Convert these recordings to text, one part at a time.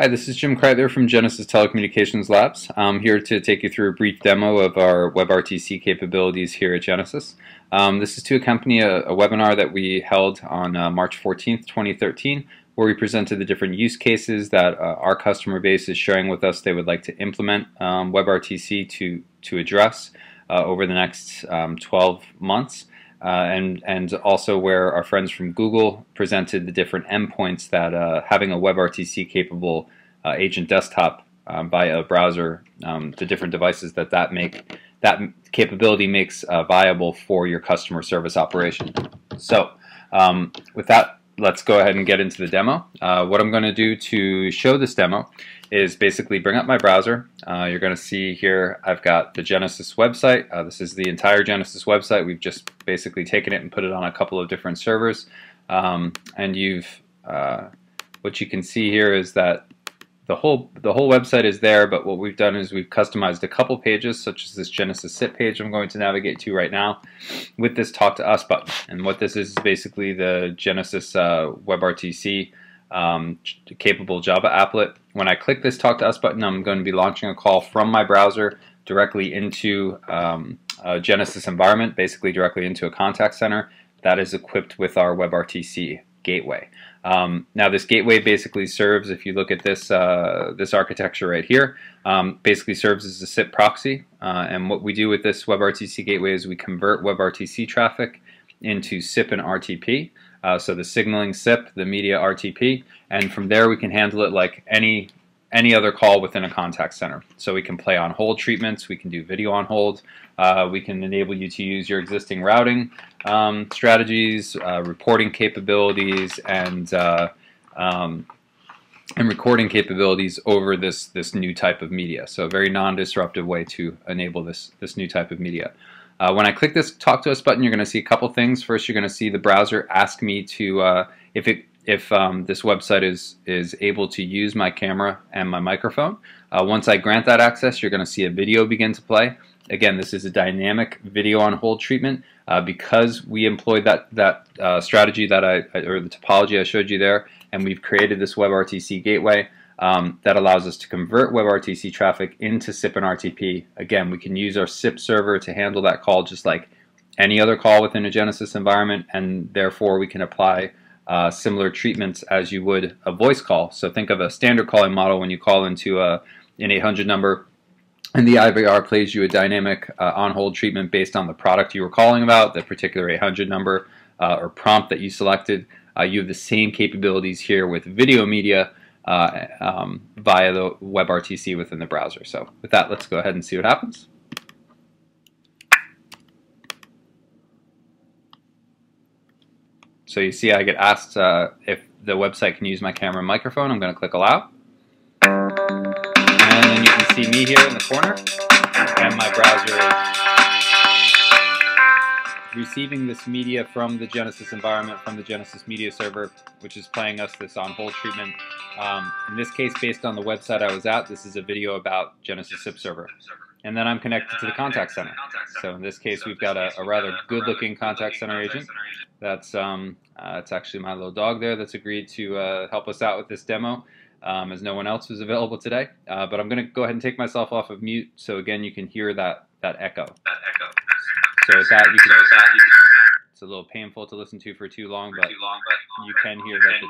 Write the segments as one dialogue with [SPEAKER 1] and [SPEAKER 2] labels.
[SPEAKER 1] Hi, this is Jim Kreitler from Genesys Telecommunications Labs. I'm here to take you through a brief demo of our webRTC capabilities here at Genesys. This is to accompany a webinar that we held on March 14th, 2013, where we presented the different use cases that our customer base is sharing with us they would like to implement webRTC to address over the next 12 months. And also where our friends from Google presented the different endpoints that having a WebRTC capable agent desktop via a browser, the different devices that capability makes viable for your customer service operation. So with that, let's go ahead and get into the demo. What I'm going to do to show this demo is basically bring up my browser. You're going to see here I've got the Genesys website. This is the entire Genesys website. We've just basically taken it and put it on a couple of different servers. And what you can see here is that the whole website is there, but what we've done is we've customized a couple pages, such as this Genesys SIP page I'm going to navigate to right now, with this Talk to Us button. And what this is basically the Genesys WebRTC capable Java applet. When I click this Talk to Us button, I'm going to be launching a call from my browser directly into a Genesys environment, basically directly into a contact center that is equipped with our WebRTC gateway. Now this gateway basically serves, if you look at this this architecture right here, basically serves as a SIP proxy, and what we do with this WebRTC gateway is we convert WebRTC traffic into SIP and RTP. So the signaling SIP, the media RTP, and from there we can handle it like any other call within a contact center. So we can play on hold treatments, we can do video on hold, we can enable you to use your existing routing strategies, reporting capabilities, and recording capabilities over this new type of media. So a very non-disruptive way to enable this new type of media. When I click this Talk to Us button, you're going to see a couple things. First, you're going to see the browser ask me to if this website is able to use my camera and my microphone. Once I grant that access, you're going to see a video begin to play. Again, this is a dynamic video on hold treatment because we employed that strategy or the topology I showed you there, and we've created this WebRTC gateway. That allows us to convert WebRTC traffic into SIP and RTP. Again, we can use our SIP server to handle that call just like any other call within a Genesys environment, and therefore we can apply similar treatments as you would a voice call. So think of a standard calling model when you call into an 800 number, and the IVR plays you a dynamic on-hold treatment based on the product you were calling about, the particular 800 number or prompt that you selected. You have the same capabilities here with video media via the WebRTC within the browser. So with that, let's go ahead and see what happens. So you see I get asked if the website can use my camera and microphone. I'm going to click Allow. And then you can see me here in the corner, and my browser is receiving this media from the Genesys environment, from the Genesys media server, which is playing us this on-hold treatment. In this case, based on the website I was at, this is a video about Genesys SIP server. And then I'm connected to the contact center. So in this case, we've got a rather good-looking contact center agent. That's it's actually my little dog there that's agreed to help us out with this demo, as no one else was available today. But I'm going to go ahead and take myself off of mute, so again you can hear that echo. So with that, it's a little painful to listen to for too long, but you can hear that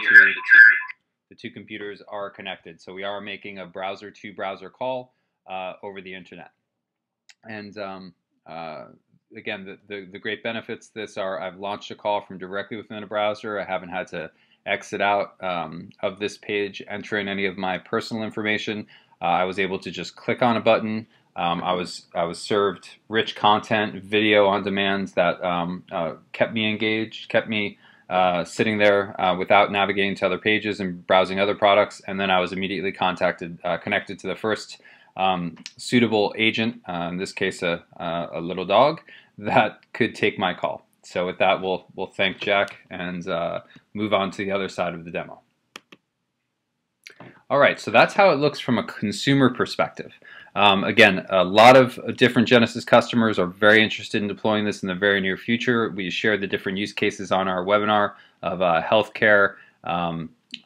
[SPEAKER 1] the two computers are connected. So we are making a browser-to-browser call over the internet. And again, the great benefits to this are I've launched a call from directly within a browser. I haven't had to exit out of this page, enter in any of my personal information. I was able to just click on a button. I was served rich content, video on demand that kept me engaged, kept me sitting there without navigating to other pages and browsing other products. And then I was immediately connected to the first suitable agent, in this case a little dog, that could take my call. So with that, we'll thank Jack and move on to the other side of the demo. All right, so that's how it looks from a consumer perspective. Again, a lot of different Genesys customers are very interested in deploying this in the very near future. We shared the different use cases on our webinar of healthcare,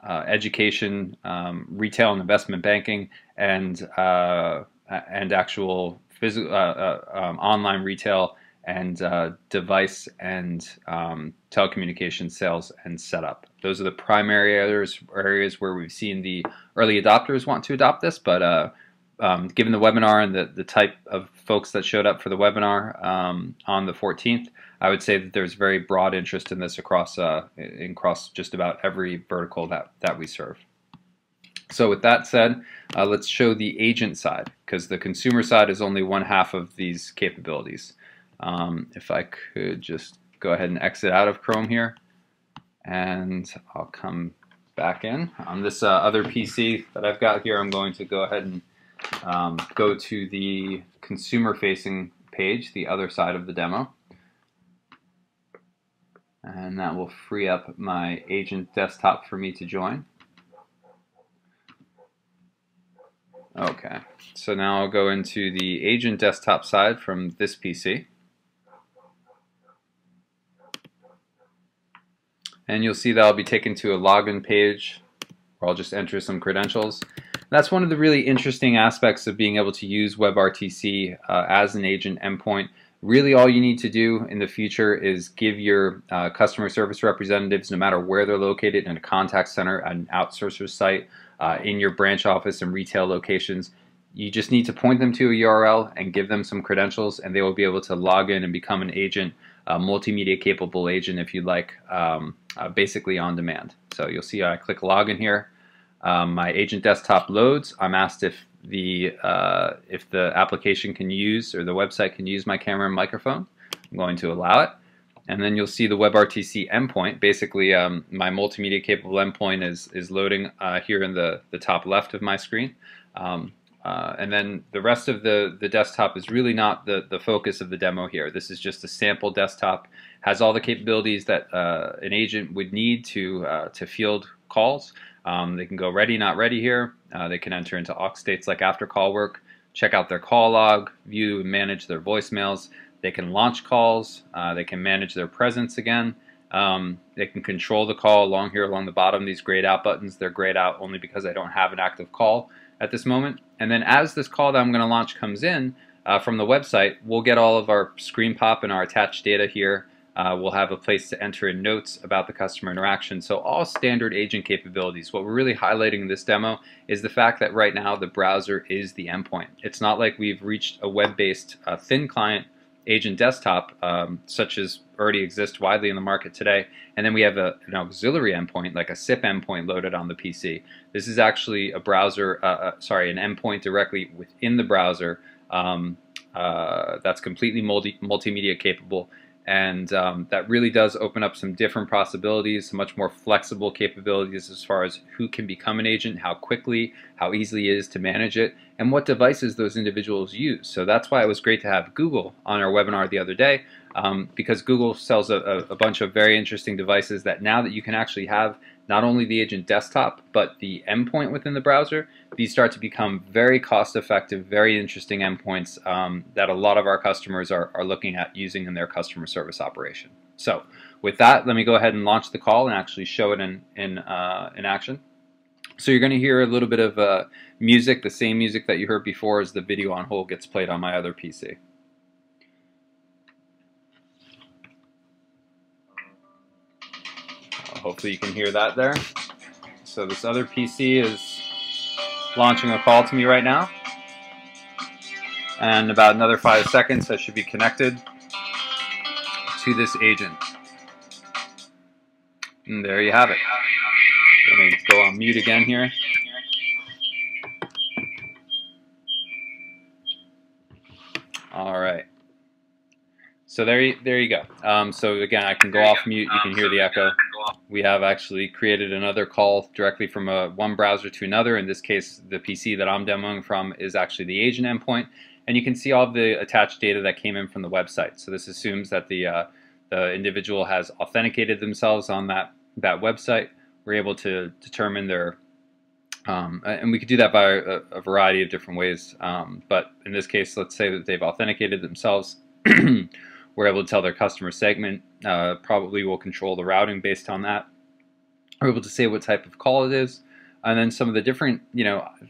[SPEAKER 1] education, retail and investment banking, and actual physical online retail and device and telecommunication sales and setup. Those are the primary areas where we've seen the early adopters want to adopt this, but given the webinar and the type of folks that showed up for the webinar on the 14th, I would say that there's very broad interest in this across just about every vertical that we serve. So with that said, let's show the agent side, because the consumer side is only one half of these capabilities. If I could just go ahead and exit out of Chrome here, and I'll come back in. On this other PC that I've got here, I'm going to go ahead and go to the consumer-facing page, the other side of the demo. And that will free up my agent desktop for me to join. Okay, so now I'll go into the agent desktop side from this PC. And you'll see that I'll be taken to a login page where I'll just enter some credentials. That's one of the really interesting aspects of being able to use webRTC as an agent endpoint. Really all you need to do in the future is give your customer service representatives, no matter where they're located, in a contact center, an outsourcer site, in your branch office and retail locations, you just need to point them to a URL and give them some credentials, and they will be able to log in and become an agent, a multimedia capable agent if you'd like, basically on demand. So you'll see I click login here. My agent desktop loads. I'm asked if the application can use, or the website can use, my camera and microphone. I'm going to allow it. And then you'll see the webRTC endpoint. Basically, my multimedia capable endpoint is loading here in the top left of my screen. And then the rest of the desktop is really not the focus of the demo here. This is just a sample desktop. Has all the capabilities that an agent would need to field calls. They can go ready, not ready here. They can enter into aux states like after call work, check out their call log, view and manage their voicemails. They can launch calls. They can manage their presence again. They can control the call along here along the bottom. These grayed out buttons, they're grayed out only because I don't have an active call at this moment. And then as this call that I'm going to launch comes in from the website, we'll get all of our screen pop and our attached data here. We'll have a place to enter in notes about the customer interaction. So all standard agent capabilities. What we're really highlighting in this demo is the fact that right now the browser is the endpoint. It's not like we've reached a web-based thin client agent desktop such as already exists widely in the market today, and then we have an auxiliary endpoint like a SIP endpoint loaded on the PC. This is actually a browser, an endpoint directly within the browser that's completely multimedia capable. And that really does open up some different possibilities, some much more flexible capabilities as far as who can become an agent, how quickly, how easily it is to manage it, and what devices those individuals use. So that's why it was great to have Google on our webinar the other day, because Google sells a bunch of very interesting devices that now that you can actually have not only the agent desktop, but the endpoint within the browser, these start to become very cost-effective, very interesting endpoints that a lot of our customers are looking at using in their customer service operation. So with that, let me go ahead and launch the call and actually show it in action. So you're going to hear a little bit of music, the same music that you heard before as the video on hold gets played on my other PC. Hopefully you can hear that there. So this other PC is launching a call to me right now. And about another 5 seconds I should be connected to this agent. And there you have it. Let me go on mute again here. All right. So there you go. So again, I can go off mute. You can hear the echo. We have actually created another call directly from one browser to another. In this case, the PC that I'm demoing from is actually the agent endpoint. And you can see all of the attached data that came in from the website. So this assumes that the individual has authenticated themselves on that website. We're able to determine their, and we could do that by a variety of different ways. But in this case, let's say that they've authenticated themselves. We're able to tell their customer segment. Probably will control the routing based on that. We're able to say what type of call it is, and then some of the different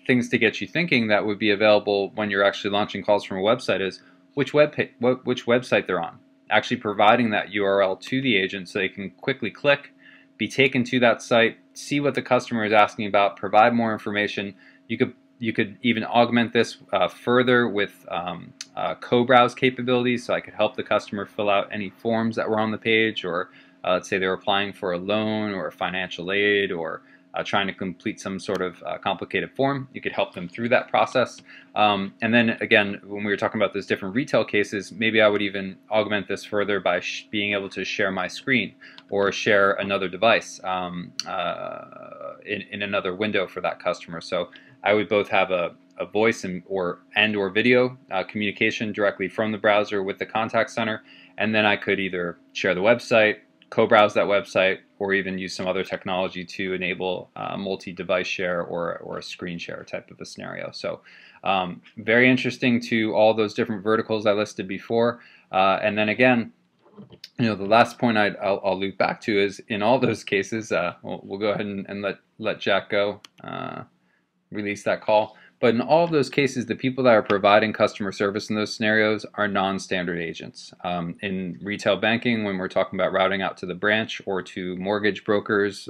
[SPEAKER 1] things to get you thinking that would be available when you're actually launching calls from a website is which website they're on. Actually providing that URL to the agent so they can quickly click, be taken to that site, see what the customer is asking about, provide more information. You could even augment this further with co-browse capabilities, so I could help the customer fill out any forms that were on the page, or let's say they were applying for a loan or financial aid, or trying to complete some sort of complicated form. You could help them through that process. And then again, when we were talking about those different retail cases, maybe I would even augment this further by being able to share my screen or share another device in another window for that customer. So I would both have a voice or video communication directly from the browser with the contact center, and then I could either share the website, co-browse that website, or even use some other technology to enable multi-device share or a screen share type of a scenario. So very interesting to all those different verticals I listed before. And then again, the last point I'll loop back to is in all those cases, we'll go ahead and let Jack go, release that call. But in all of those cases, the people that are providing customer service in those scenarios are non-standard agents. In retail banking, when we're talking about routing out to the branch or to mortgage brokers,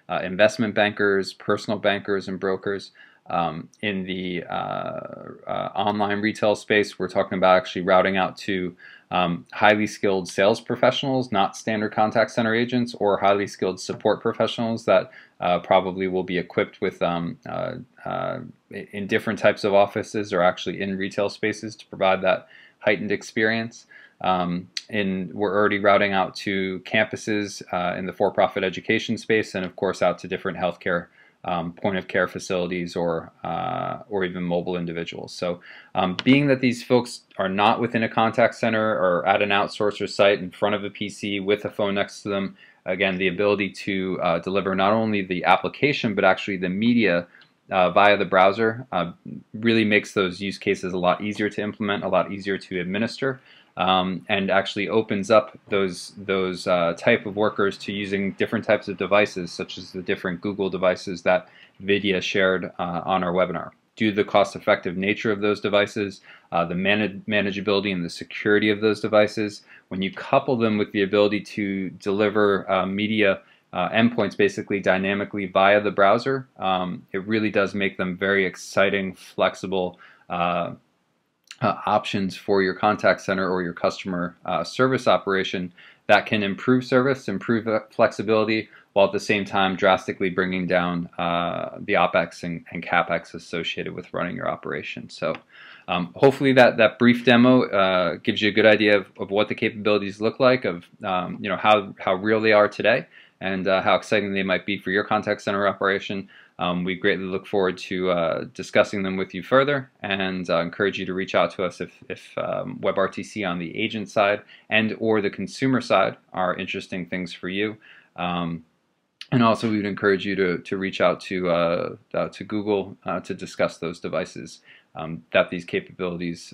[SPEAKER 1] investment bankers, personal bankers, and brokers. In the online retail space, we're talking about actually routing out to highly skilled sales professionals, not standard contact center agents, or highly skilled support professionals that probably will be equipped with in different types of offices or actually in retail spaces to provide that heightened experience. We're already routing out to campuses in the for-profit education space, and of course out to different healthcare point-of-care facilities or even mobile individuals. So being that these folks are not within a contact center or at an outsourcer site in front of a PC with a phone next to them, again, the ability to deliver not only the application but actually the media via the browser really makes those use cases a lot easier to implement, a lot easier to administer. And actually opens up those type of workers to using different types of devices, such as the different Google devices that Vidya shared on our webinar. Due to the cost-effective nature of those devices, the manageability and the security of those devices, when you couple them with the ability to deliver media endpoints basically dynamically via the browser, it really does make them very exciting, flexible options for your contact center or your customer service operation that can improve service, improve flexibility, while at the same time drastically bringing down the OpEx and CapEx associated with running your operation. So hopefully that brief demo gives you a good idea of what the capabilities look like, of how real they are today, and how exciting they might be for your contact center operation. We greatly look forward to discussing them with you further, and encourage you to reach out to us if webRTC on the agent side and or the consumer side are interesting things for you. And also we would encourage you to reach out to Google to discuss those devices, that these capabilities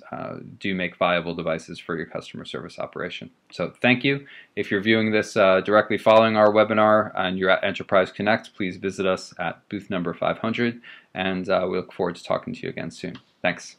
[SPEAKER 1] do make viable devices for your customer service operation. So thank you. If you're viewing this directly following our webinar and you're at Enterprise Connect, please visit us at booth number 500, and we look forward to talking to you again soon. Thanks.